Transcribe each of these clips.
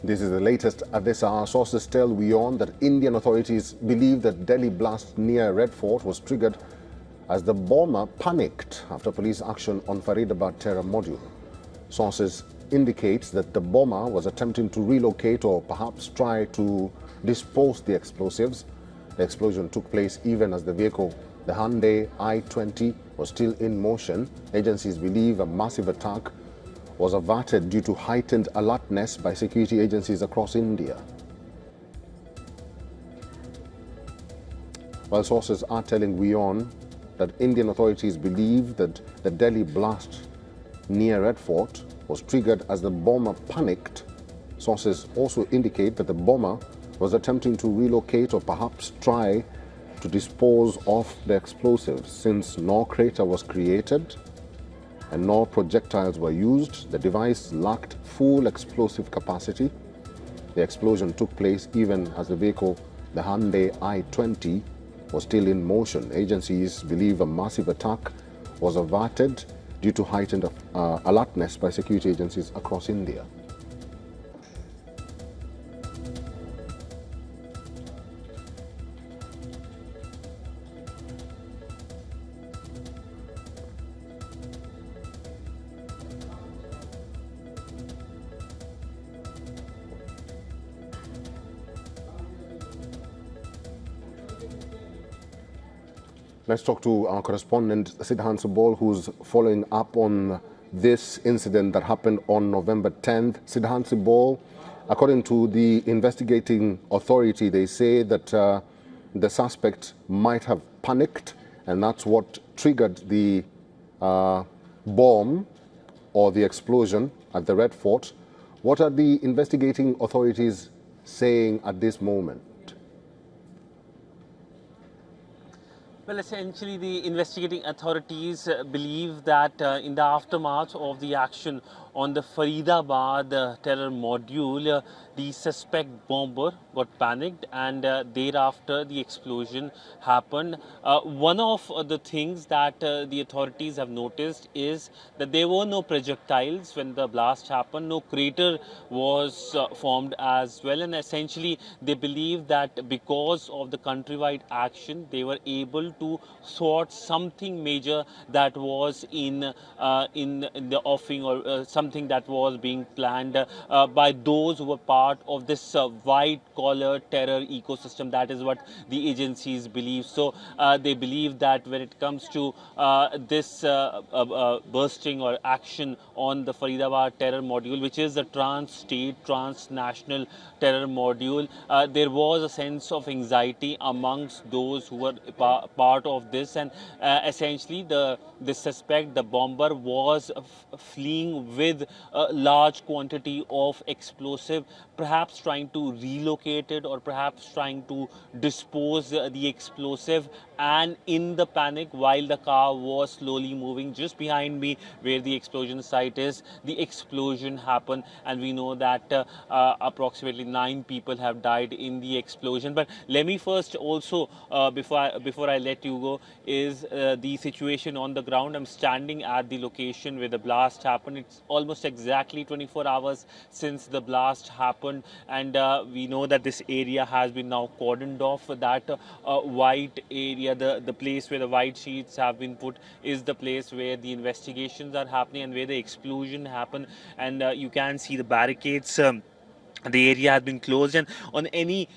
This is the latest at this hour. Sources tell WION that Indian authorities believe that Delhi blast near Red Fort was triggered as the bomber panicked after police action on Faridabad terror module. Sources indicate that the bomber was attempting to relocate or perhaps try to dispose the explosives. The explosion took place even as the vehicle, the Hyundai i20, was still in motion. Agencies believe a massive attack was averted due to heightened alertness by security agencies across India. While sources are telling WION that Indian authorities believe that the Delhi blast near Red Fort was triggered as the bomber panicked, sources also indicate that the bomber was attempting to relocate or perhaps try to dispose of the explosives. Since no crater was created and no projectiles were used, the device lacked full explosive capacity. The explosion took place even as the vehicle, the Hyundai i20, was still in motion. Agencies believe a massive attack was averted due to heightened alertness by security agencies across India. Let's talk to our correspondent, Sidhan Subol, who's following up on this incident that happened on November 10th. Sidhan Subol, according to the investigating authority, they say that the suspect might have panicked, and that's what triggered the bomb or the explosion at the Red Fort. What are the investigating authorities saying at this moment? Well, essentially, the investigating authorities believe that in the aftermath of the action on the Faridabad terror module, the suspect bomber got panicked, and thereafter the explosion happened. One of the things that the authorities have noticed is that there were no projectiles when the blast happened. No crater was formed as well, and essentially they believe that because of the countrywide action, they were able to sort something major that was in the offing, or something that was being planned by those who were part of this white-collar terror ecosystem. That is what the agencies believe. So they believe that when it comes to this bursting or action on the Faridabad terror module, which is a trans-state, transnational terror module, there was a sense of anxiety amongst those who were part of this, and essentially the suspect, the bomber, was fleeing with a large quantity of explosive, perhaps trying to relocate it or perhaps trying to dispose the explosive. And in the panic, while the car was slowly moving just behind me where the explosion site is, the explosion happened, and we know that approximately 9 people have died in the explosion. But let me first also, before I let you go, is the situation on the ground. I'm standing at the location where the blast happened. It's almost exactly 24 hours since the blast happened, and we know that this area has been now cordoned off. That white area, the place where the white sheets have been put, is the place where the investigations are happening and where the explosion happened. And you can see the barricades. The area has been closed, and on any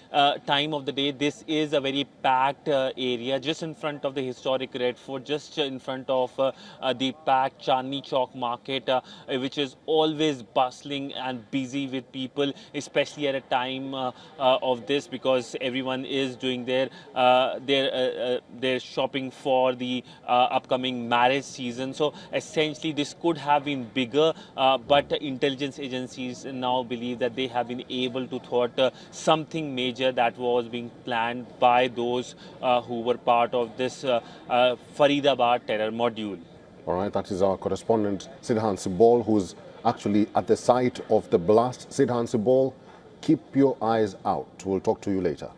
time of the day, this is a very packed area just in front of the historic Red Fort, just in front of the packed Chandni Chowk market, which is always bustling and busy with people, especially at a time of this, because everyone is doing their shopping for the upcoming marriage season. So essentially, this could have been bigger, but intelligence agencies now believe that they have been able to thwart something major that was being planned by those who were part of this Faridabad terror module. All right, that is our correspondent, Sidhan Subol, who's actually at the site of the blast. Sidhan Subol, keep your eyes out. We'll talk to you later.